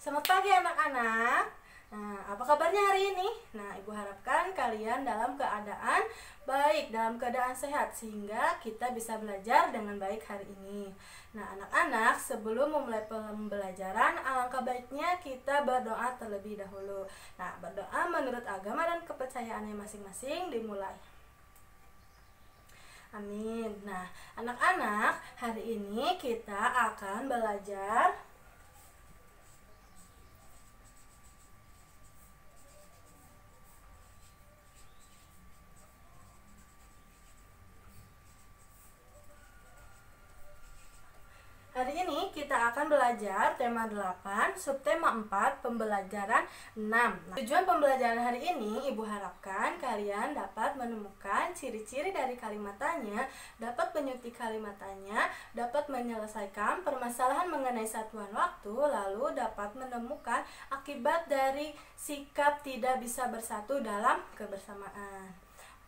Selamat pagi anak-anak. Nah, apa kabarnya hari ini? Nah, Ibu harapkan kalian dalam keadaan baik, dalam keadaan sehat sehingga kita bisa belajar dengan baik hari ini. Nah, anak-anak, sebelum memulai pembelajaran, alangkah baiknya kita berdoa terlebih dahulu. Nah, berdoa menurut agama dan kepercayaannya masing-masing dimulai. Amin. Nah, anak-anak, hari ini kita akan belajar Hari ini kita akan belajar tema 8, subtema 4, pembelajaran 6. Nah, tujuan pembelajaran hari ini, Ibu harapkan kalian dapat menemukan ciri-ciri dari kalimatannya, dapat menyuti kalimatannya, dapat menyelesaikan permasalahan mengenai satuan waktu, lalu dapat menemukan akibat dari sikap tidak bisa bersatu dalam kebersamaan.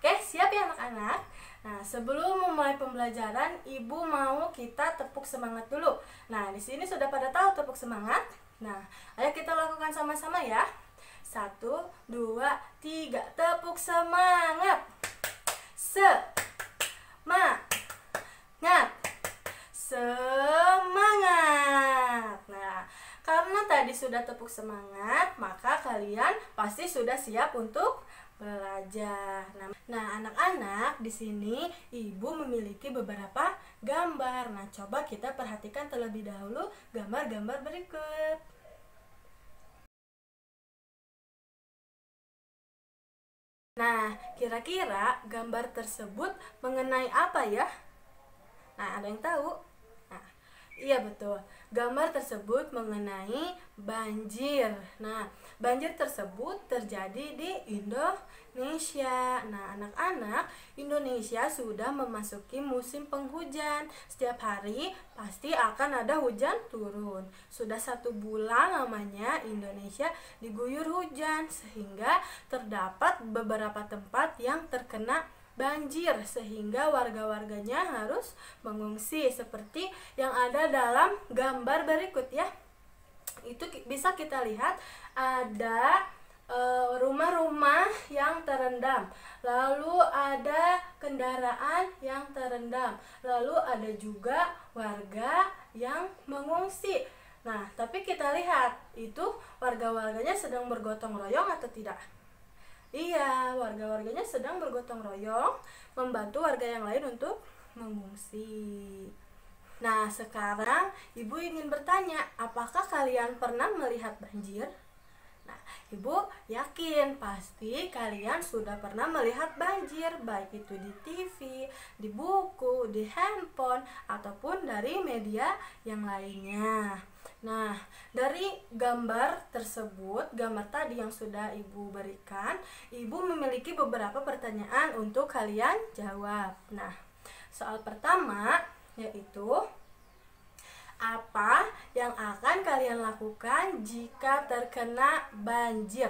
Oke, siap ya anak-anak? Nah, sebelum memulai pembelajaran, Ibu mau kita tepuk semangat dulu. Nah, di sini sudah pada tahu tepuk semangat? Nah, ayo kita lakukan sama-sama ya. 1, 2, 3, tepuk semangat. Semangat. Semangat. Nah, karena tadi sudah tepuk semangat, maka kalian pasti sudah siap untuk belajar. Nah, anak-anak, di sini Ibu memiliki beberapa gambar. Nah, coba kita perhatikan terlebih dahulu gambar-gambar berikut. Nah, kira-kira gambar tersebut mengenai apa ya? Nah, ada yang tahu? Nah, iya betul. Gambar tersebut mengenai banjir. Nah, banjir tersebut terjadi di Indonesia. Nah, anak-anak, Indonesia sudah memasuki musim penghujan. Setiap hari pasti akan ada hujan turun. Sudah 1 bulan lamanya Indonesia diguyur hujan, sehingga terdapat beberapa tempat yang terkena banjir sehingga warga-warganya harus mengungsi seperti yang ada dalam gambar berikut ya. Itu bisa kita lihat ada rumah-rumah yang terendam, lalu ada kendaraan yang terendam, lalu ada juga warga yang mengungsi. Nah, tapi kita lihat itu warga-warganya sedang bergotong royong atau tidak? Iya, warga-warganya sedang bergotong royong membantu warga yang lain untuk mengungsi. Nah, sekarang Ibu ingin bertanya, apakah kalian pernah melihat banjir? Nah, Ibu yakin pasti kalian sudah pernah melihat banjir, baik itu di TV, di buku, di handphone, ataupun dari media yang lainnya. Nah, dari gambar tersebut, gambar tadi yang sudah Ibu berikan, Ibu memiliki beberapa pertanyaan untuk kalian jawab. Nah, soal pertama yaitu, apa yang akan kalian lakukan jika terkena banjir?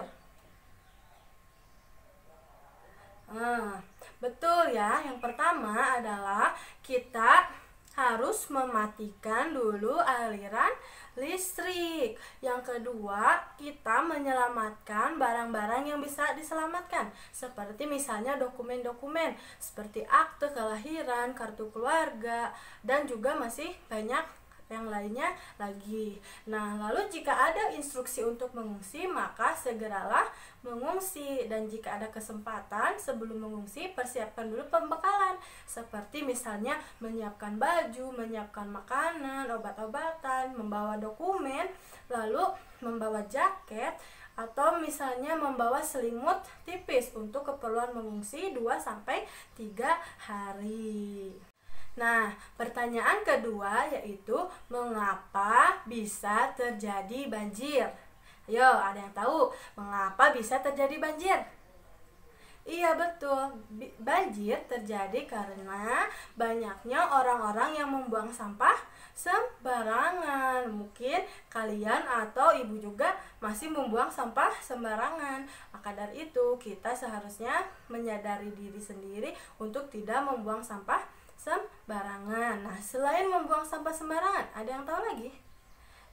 Betul ya, yang pertama adalah kita harus mematikan dulu aliran listrik. Yang kedua, kita menyelamatkan barang-barang yang bisa diselamatkan, seperti misalnya dokumen-dokumen seperti akte kelahiran, kartu keluarga, dan juga masih banyak yang lainnya lagi. Nah, lalu jika ada instruksi untuk mengungsi, maka segeralah mengungsi. Dan jika ada kesempatan sebelum mengungsi, persiapkan dulu pembekalan, seperti misalnya menyiapkan baju, menyiapkan makanan, obat-obatan, membawa dokumen, lalu membawa jaket, atau misalnya membawa selimut tipis untuk keperluan mengungsi 2-3 hari. Nah, pertanyaan kedua yaitu, mengapa bisa terjadi banjir? Ayo, ada yang tahu mengapa bisa terjadi banjir? Iya betul, banjir terjadi karena banyaknya orang-orang yang membuang sampah sembarangan. Mungkin kalian atau Ibu juga masih membuang sampah sembarangan. Maka dari itu kita seharusnya menyadari diri sendiri untuk tidak membuang sampah sembarangan. Nah, selain membuang sampah sembarangan, ada yang tahu lagi?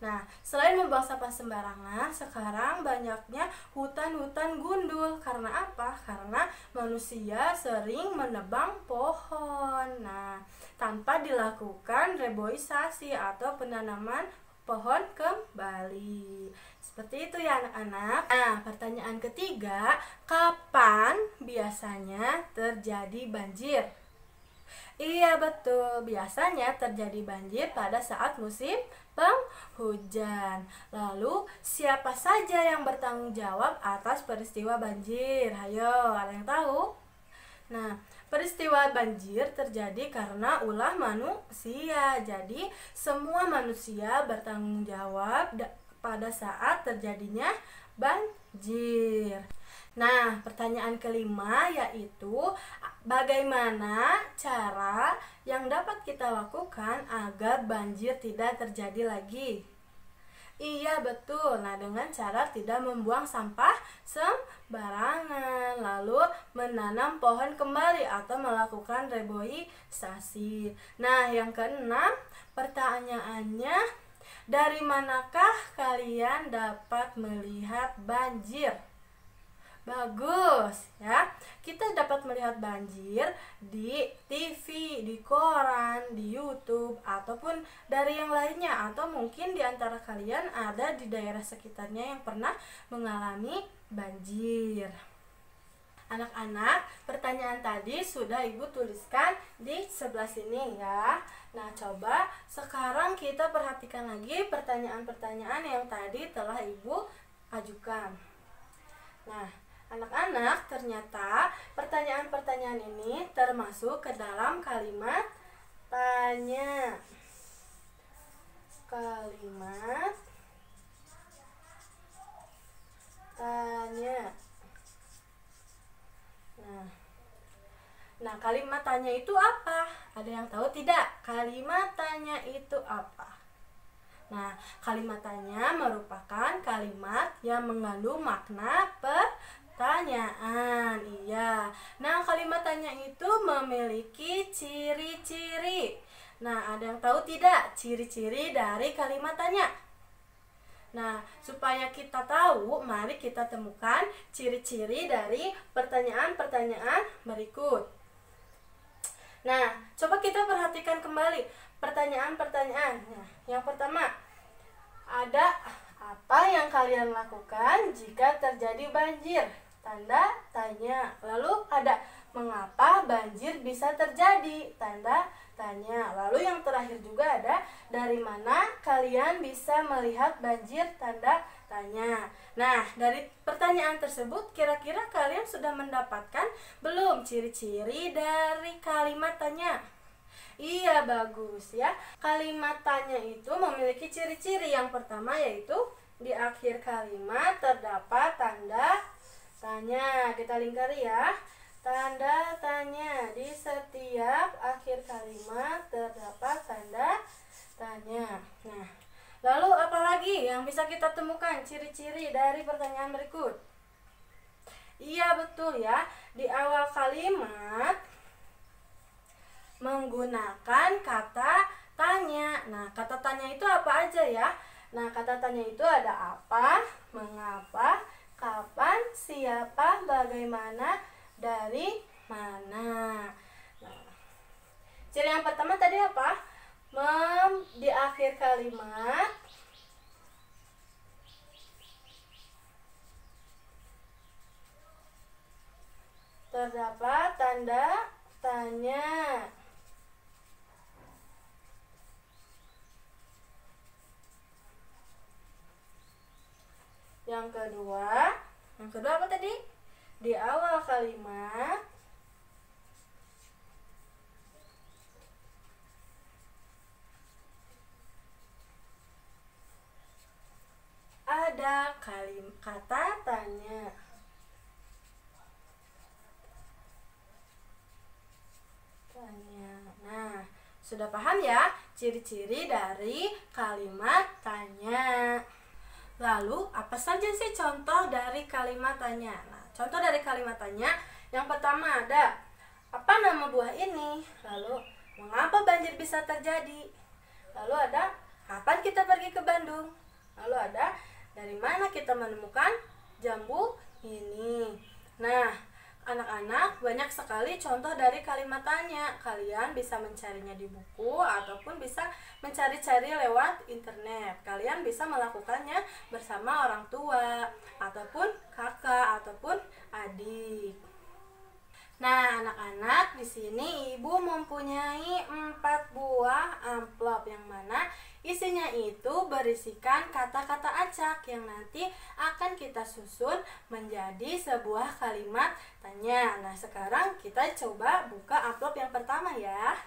Nah, selain membuang sampah sembarangan, sekarang banyaknya hutan-hutan gundul. Karena apa? Karena manusia sering menebang pohon. Nah, tanpa dilakukan reboisasi atau penanaman pohon kembali. Seperti itu ya anak-anak. Nah, pertanyaan ketiga, kapan biasanya terjadi banjir? Iya betul, biasanya terjadi banjir pada saat musim penghujan. Lalu, siapa saja yang bertanggung jawab atas peristiwa banjir? Ayo, ada yang tahu? Nah, peristiwa banjir terjadi karena ulah manusia. Jadi, semua manusia bertanggung jawab pada saat terjadinya banjir. Nah, pertanyaan kelima yaitu bagaimana cara yang dapat kita lakukan agar banjir tidak terjadi lagi? Iya betul, nah dengan cara tidak membuang sampah sembarangan, lalu menanam pohon kembali atau melakukan reboisasi. Nah yang keenam, pertanyaannya, dari manakah kalian dapat melihat banjir? Bagus ya, kita dapat melihat banjir di TV, di koran, di YouTube, ataupun dari yang lainnya. Atau mungkin di antara kalian ada di daerah sekitarnya yang pernah mengalami banjir. Anak-anak, pertanyaan tadi sudah Ibu tuliskan di sebelah sini ya. Nah, coba sekarang kita perhatikan lagi pertanyaan-pertanyaan yang tadi telah Ibu ajukan. Nah, anak-anak, ternyata pertanyaan-pertanyaan ini termasuk ke dalam kalimat tanya. Kalimat tanya. Nah, kalimat tanya itu apa? Ada yang tahu tidak? Kalimat tanya itu apa? Nah, kalimat tanya merupakan kalimat yang mengandung makna pertanyaan. Iya. Nah, kalimat tanya itu memiliki ciri-ciri. Nah, ada yang tahu tidak ciri-ciri dari kalimat tanya? Nah, supaya kita tahu, mari kita temukan ciri-ciri dari pertanyaan-pertanyaan berikut. Nah, coba kita perhatikan kembali pertanyaan-pertanyaan. Nah, yang pertama, ada apa yang kalian lakukan jika terjadi banjir? Tanda tanya. Lalu ada mengapa banjir bisa terjadi? Tanda tanya. Lalu yang terakhir juga ada dari mana kalian bisa melihat banjir? Tanda tanya. Nah, dari pertanyaan tersebut kira-kira kalian sudah mendapatkan belum ciri-ciri dari kalimat tanya? Iya, bagus ya. Kalimat tanya itu memiliki ciri-ciri. Yang pertama yaitu di akhir kalimat terdapat tanda tanya. Kita lingkari ya. Tanda tanya. Di setiap akhir kalimat terdapat tanda tanya. Nah, lalu apa lagi yang bisa kita temukan ciri-ciri dari pertanyaan berikut? Iya, betul ya. Di awal kalimat menggunakan kata tanya. Nah, kata tanya itu apa aja ya? Nah, kata tanya itu ada apa, mengapa, kapan, siapa, bagaimana, dari mana. Nah, ciri yang pertama tadi apa? Di akhir kalimat terdapat tanda tanya. Yang kedua apa tadi? Di awal kalimat ada kata tanya. Nah, sudah paham ya ciri-ciri dari kalimat tanya. Lalu, apa saja sih contoh dari kalimat tanya? Nah, contoh dari kalimat tanya yang pertama ada, apa nama buah ini? Lalu, mengapa banjir bisa terjadi? Lalu ada, kapan kita pergi ke Bandung? Lalu ada, dari mana kita menemukan jambu ini? Nah, anak-anak, banyak sekali contoh dari kalimat tanya. Kalian bisa mencarinya di buku ataupun bisa mencari-cari lewat internet. Kalian bisa melakukannya bersama orang tua ataupun kakak ataupun adik. Nah, anak-anak, di sini Ibu mempunyai 4 buah amplop yang mana isinya itu berisikan kata-kata acak yang nanti akan kita susun menjadi sebuah kalimat tanya. Nah, sekarang kita coba buka amplop yang pertama ya.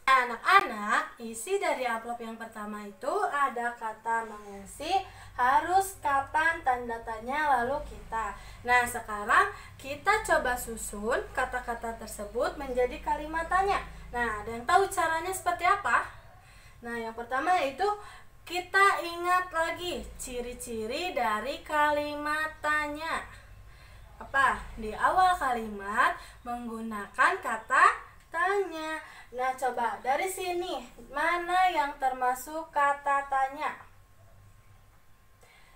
Anak-anak, isi dari amplop yang pertama itu ada kata mengungsi, harus, kapan, tanda tanya, lalu kita. Nah, sekarang kita coba susun kata-kata tersebut menjadi kalimat tanya. Nah, ada yang tahu caranya seperti apa? Nah, yang pertama yaitu kita ingat lagi ciri-ciri dari kalimat tanya. Apa? Di awal kalimat menggunakan kata tanya. Nah, coba dari sini mana yang termasuk kata tanya?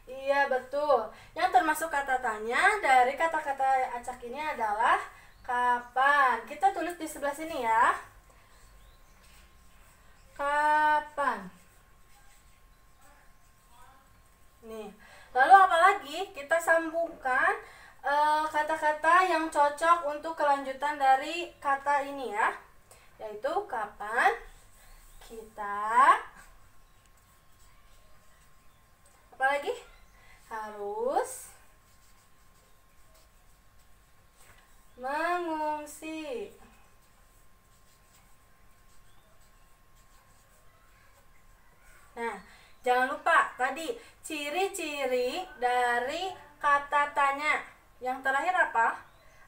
Iya, betul. Yang termasuk kata tanya dari kata-kata acak ini adalah kapan. Kita tulis di sebelah sini ya. Kapan. Nih. Lalu apalagi? Kita sambungkan kata-kata yang cocok untuk kelanjutan dari kata ini ya. Yaitu kapan kita apalagi harus mengungsi. Nah, jangan lupa tadi ciri-ciri dari kata tanya. Yang terakhir apa?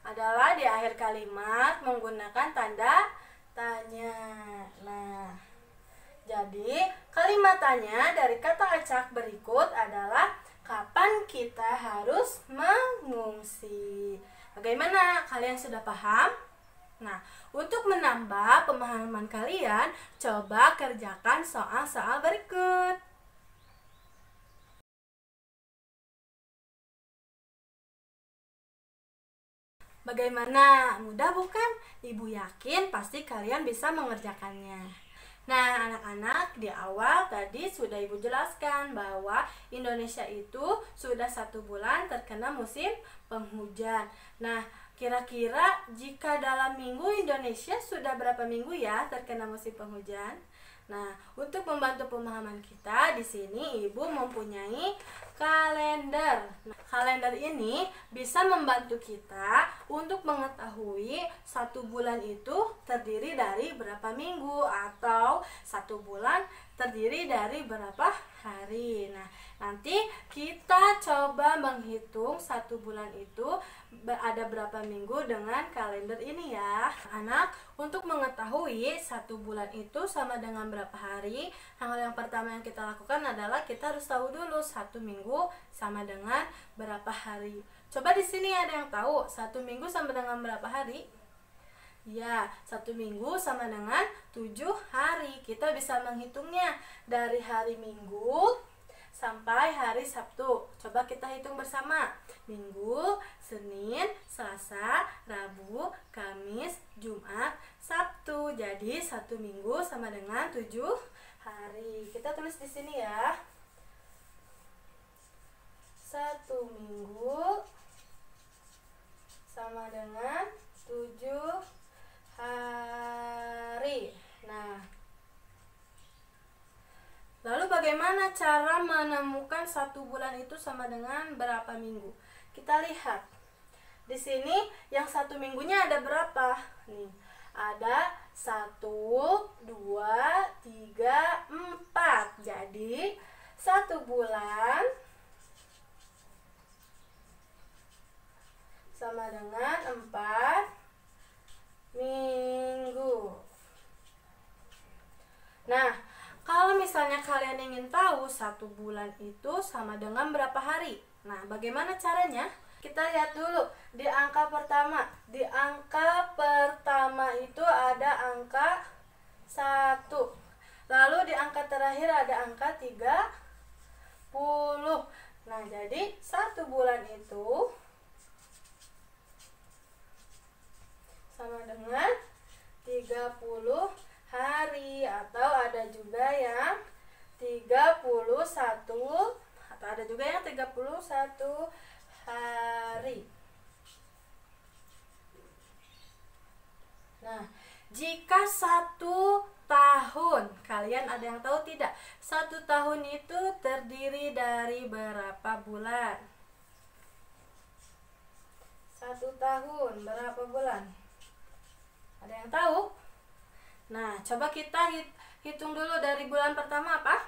Adalah di akhir kalimat menggunakan tanda tanya. Nah, jadi kalimat tanya dari kata acak berikut adalah kapan kita harus mengungsi. Bagaimana? Kalian sudah paham? Nah, untuk menambah pemahaman kalian, coba kerjakan soal-soal berikut. Bagaimana? Mudah bukan? Ibu yakin pasti kalian bisa mengerjakannya. Nah, anak-anak, di awal tadi sudah Ibu jelaskan bahwa Indonesia itu sudah 1 bulan terkena musim penghujan. Nah, kira-kira jika dalam minggu Indonesia sudah berapa minggu ya terkena musim penghujan? Nah, untuk membantu pemahaman kita, di sini Ibu mempunyai kalender. Nah, kalender ini bisa membantu kita untuk mengetahui 1 bulan itu terdiri dari berapa minggu atau 1 bulan terdiri dari berapa hari. Nah, nanti kita coba menghitung 1 bulan itu ada berapa minggu dengan kalender ini ya. Anak, untuk mengetahui 1 bulan itu sama dengan berapa hari, hal yang pertama yang kita lakukan adalah kita harus tahu dulu 1 minggu sama dengan berapa hari. Coba di sini ada yang tahu 1 minggu sama dengan berapa hari? Ya, 1 minggu sama dengan 7 hari. Kita bisa menghitungnya dari hari Minggu sampai hari Sabtu. Coba kita hitung bersama. Minggu, Senin, Selasa, Rabu, Kamis, Jumat, Sabtu. Jadi 1 minggu sama dengan 7 hari. Kita tulis di sini ya. 1 minggu sama dengan 7 hari. Nah, lalu bagaimana cara menemukan 1 bulan itu sama dengan berapa minggu? Kita lihat. Di sini yang 1 minggunya ada berapa? Nih, ada 1, 2, 3, 4. Jadi 1 bulan sama dengan 4 minggu. Nah, kalau misalnya kalian ingin tahu 1 bulan itu sama dengan berapa hari, nah bagaimana caranya? Kita lihat dulu di angka pertama. Di angka pertama itu ada angka 1. Lalu di angka terakhir ada angka 30. Nah, jadi 1 bulan itu sama dengan 30 hari, atau ada juga yang 31, atau ada juga yang 31 hari. Nah, jika 1 tahun, kalian ada yang tahu tidak? 1 tahun itu terdiri dari berapa bulan? 1 tahun berapa bulan? Ada yang tahu? Nah, coba kita hitung dulu dari bulan pertama apa?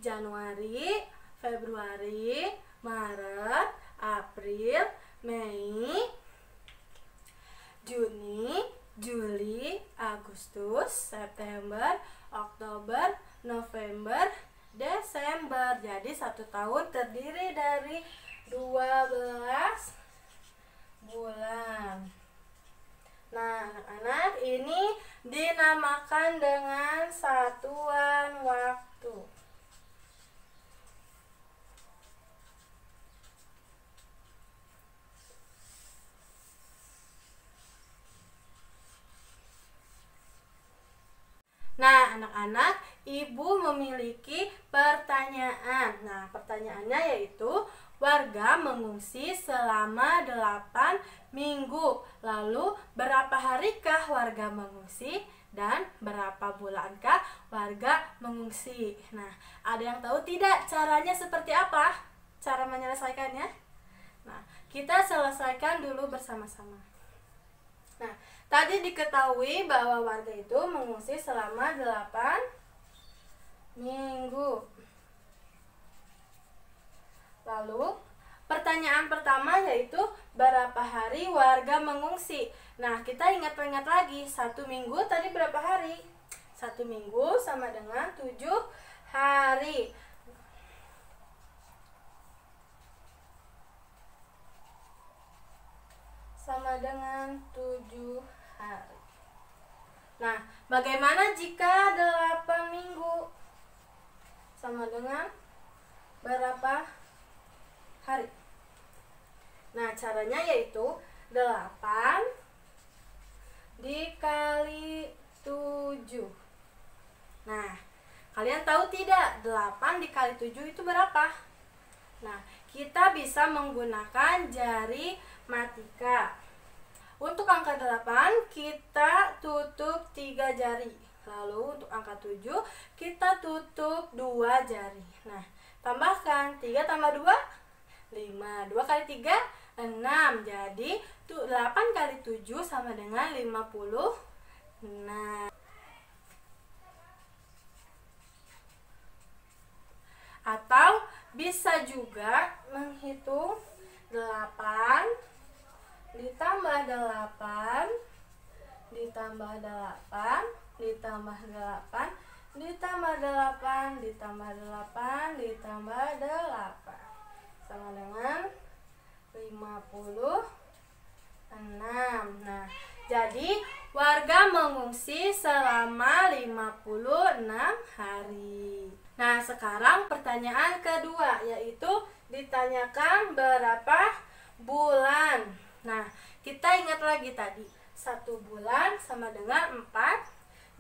Januari, Februari, Maret, April, Mei, Juni, Juli, Agustus, September, Oktober, November, Desember. Jadi 1 tahun terdiri dari 12 bulan. Nah, anak-anak, ini dinamakan dengan satuan waktu. Nah, anak-anak, ibu memiliki pertanyaan. Nah, pertanyaannya yaitu, warga mengungsi selama 8 minggu. Lalu, berapa harikah warga mengungsi? Dan berapa bulankah warga mengungsi? Nah, ada yang tahu tidak caranya seperti apa? Cara menyelesaikannya? Nah, kita selesaikan dulu bersama-sama. Nah, tadi diketahui bahwa warga itu mengungsi selama 8 minggu. Lalu, pertanyaan pertama yaitu berapa hari warga mengungsi? Nah, kita ingat-ingat lagi, 1 minggu tadi berapa hari? 1 minggu sama dengan 7 hari. Sama dengan 7 hari. Nah, bagaimana jika 8 minggu? Sama dengan berapa hari? Nah, caranya yaitu 8 dikali 7. Nah, kalian tahu tidak 8 dikali 7 itu berapa? Nah, kita bisa menggunakan jari matika. Untuk angka 8 kita tutup 3 jari. Lalu untuk angka 7 kita tutup 2 jari. Nah, tambahkan 3 tambah 2 5. 2 kali 3 6. Jadi 8 kali 7 sama dengan 56. Atau bisa juga menghitung 8 ditambah 8 ditambah 8 ditambah 8 ditambah 8 ditambah 8 ditambah 8 sama dengan 56. Nah, jadi warga mengungsi selama 56 hari. Nah, sekarang pertanyaan kedua, yaitu ditanyakan berapa bulan. Nah, kita ingat lagi tadi, 1 bulan sama dengan 4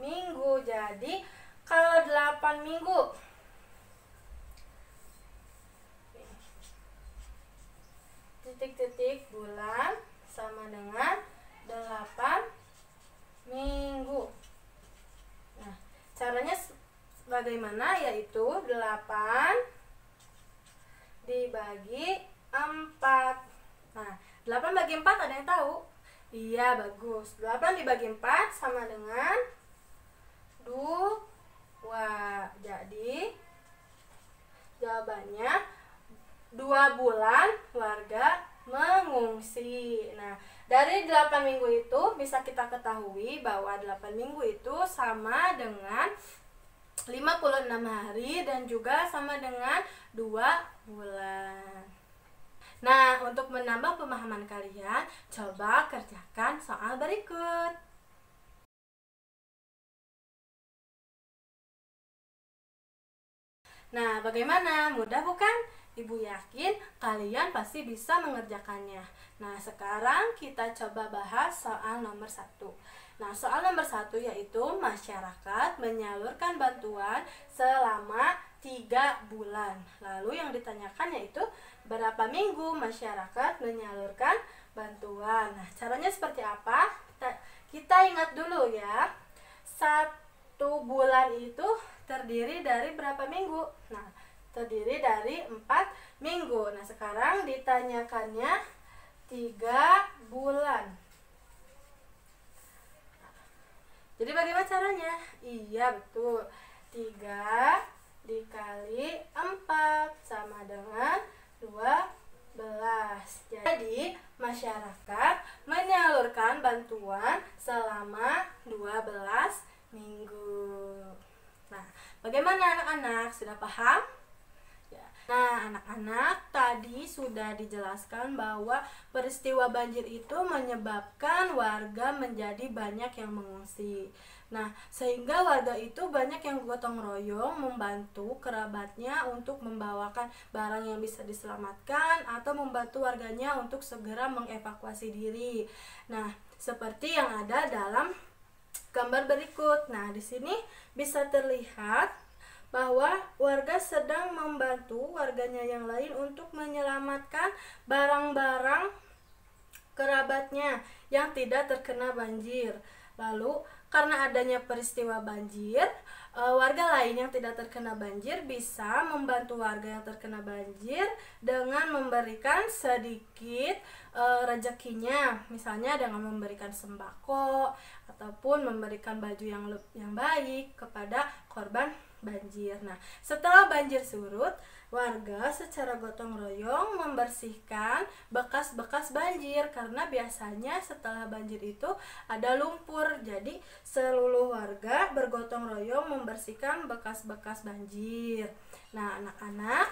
minggu. Jadi, kalau 8 minggu, titik-titik bulan sama dengan 8 minggu. Nah, caranya bagaimana? Yaitu 8 dibagi 4. Nah, 8 bagi 4 ada yang tahu? Iya, bagus. 8 dibagi 4 sama dengan 2. Jadi, jawabannya 2 bulan warga mengungsi. Nah, dari 8 minggu itu bisa kita ketahui bahwa 8 minggu itu sama dengan 56 hari dan juga sama dengan 2 bulan. Nah, untuk menambah pemahaman kalian, coba kerjakan soal berikut. Nah, bagaimana? Mudah bukan? Ibu yakin kalian pasti bisa mengerjakannya. Nah, sekarang kita coba bahas soal nomor 1. Nah, soal nomor 1 yaitu masyarakat menyalurkan bantuan selama 3 bulan. Lalu yang ditanyakan yaitu berapa minggu masyarakat menyalurkan bantuan. Nah, caranya seperti apa? Kita ingat dulu ya. 1 bulan itu terdiri dari berapa minggu? Nah, terdiri dari 4 minggu. Nah, sekarang ditanyakannya 3 bulan. Jadi bagaimana caranya? Iya, betul. 3 dikali 4 sama dengan 12. Jadi, masyarakat menyalurkan bantuan selama 12 minggu. Nah, bagaimana anak-anak? Sudah paham? Ya. Nah, anak-anak, tadi sudah dijelaskan bahwa peristiwa banjir itu menyebabkan warga menjadi banyak yang mengungsi. Nah, sehingga warga itu banyak yang gotong royong membantu kerabatnya untuk membawakan barang yang bisa diselamatkan atau membantu warganya untuk segera mengevakuasi diri. Nah, seperti yang ada dalam gambar berikut. Nah, di sini bisa terlihat bahwa warga sedang membantu warganya yang lain untuk menyelamatkan barang-barang kerabatnya yang tidak terkena banjir. Lalu karena adanya peristiwa banjir, warga lain yang tidak terkena banjir bisa membantu warga yang terkena banjir dengan memberikan sedikit rezekinya, misalnya dengan memberikan sembako ataupun memberikan baju yang baik kepada korban banjir. Nah, setelah banjir surut, warga secara gotong royong membersihkan bekas-bekas banjir karena biasanya setelah banjir itu ada lumpur. Jadi seluruh warga bergotong royong membersihkan bekas-bekas banjir. Nah, anak-anak,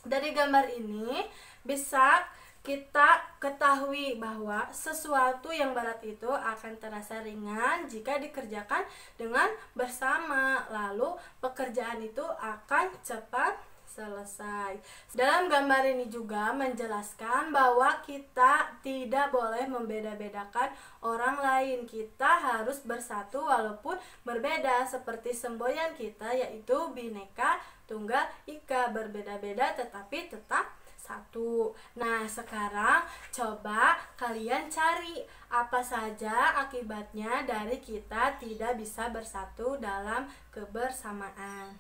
dari gambar ini bisa kita ketahui bahwa sesuatu yang berat itu akan terasa ringan jika dikerjakan dengan bersama. Lalu pekerjaan itu akan cepat selesai. Dalam gambar ini juga menjelaskan bahwa kita tidak boleh membeda-bedakan orang lain. Kita harus bersatu walaupun berbeda, seperti semboyan kita yaitu Bhinneka Tunggal Ika, berbeda-beda tetapi tetap satu. Nah, sekarang coba kalian cari apa saja akibatnya dari kita tidak bisa bersatu dalam kebersamaan.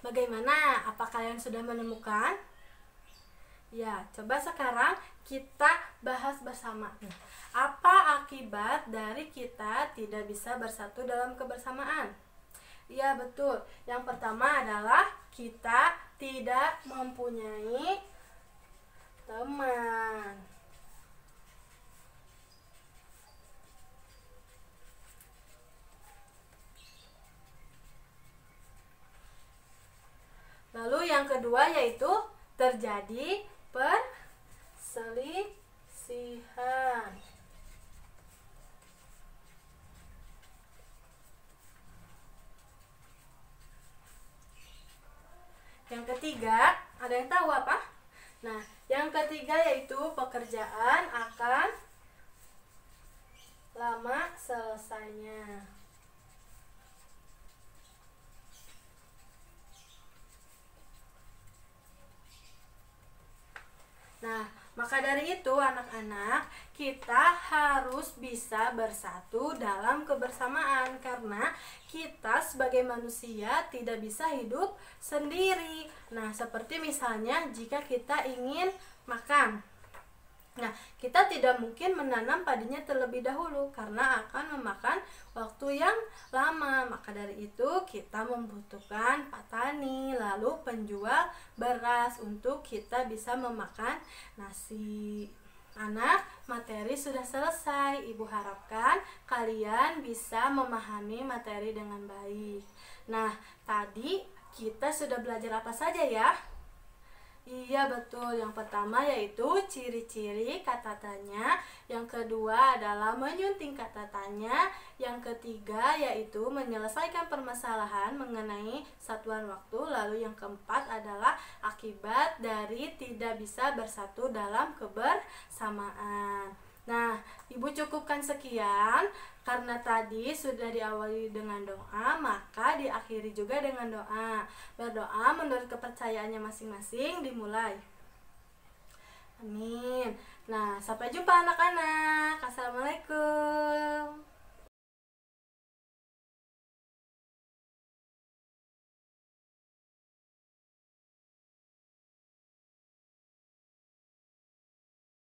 Bagaimana? Apa kalian sudah menemukan? Ya, coba sekarang kita bahas bersama. Apa akibat dari kita tidak bisa bersatu dalam kebersamaan? Ya, betul. Yang pertama adalah kita tidak mempunyai teman. Lalu yang kedua yaitu terjadi perselisihan. Yang ketiga, ada yang tahu apa? Nah, yang ketiga yaitu pekerjaan akan lama selesainya. Nah, maka dari itu anak-anak, kita harus bisa bersatu dalam kebersamaan karena kita sebagai manusia tidak bisa hidup sendiri. Nah, seperti misalnya jika kita ingin makan. Nah, kita tidak mungkin menanam padinya terlebih dahulu karena akan memakan waktu yang lama. Maka dari itu kita membutuhkan petani, lalu penjual beras untuk kita bisa memakan nasi. Anak, materi sudah selesai. Ibu harapkan kalian bisa memahami materi dengan baik. Nah, tadi kita sudah belajar apa saja ya? Iya betul, yang pertama yaitu ciri-ciri kata tanya, yang kedua adalah menyunting kata tanya, yang ketiga yaitu menyelesaikan permasalahan mengenai satuan waktu, lalu yang keempat adalah akibat dari tidak bisa bersatu dalam kebersamaan. Nah, Ibu cukupkan sekian. Karena tadi sudah diawali dengan doa, maka diakhiri juga dengan doa. Berdoa menurut kepercayaannya masing-masing dimulai. Amin. Nah, sampai jumpa anak-anak. Assalamualaikum.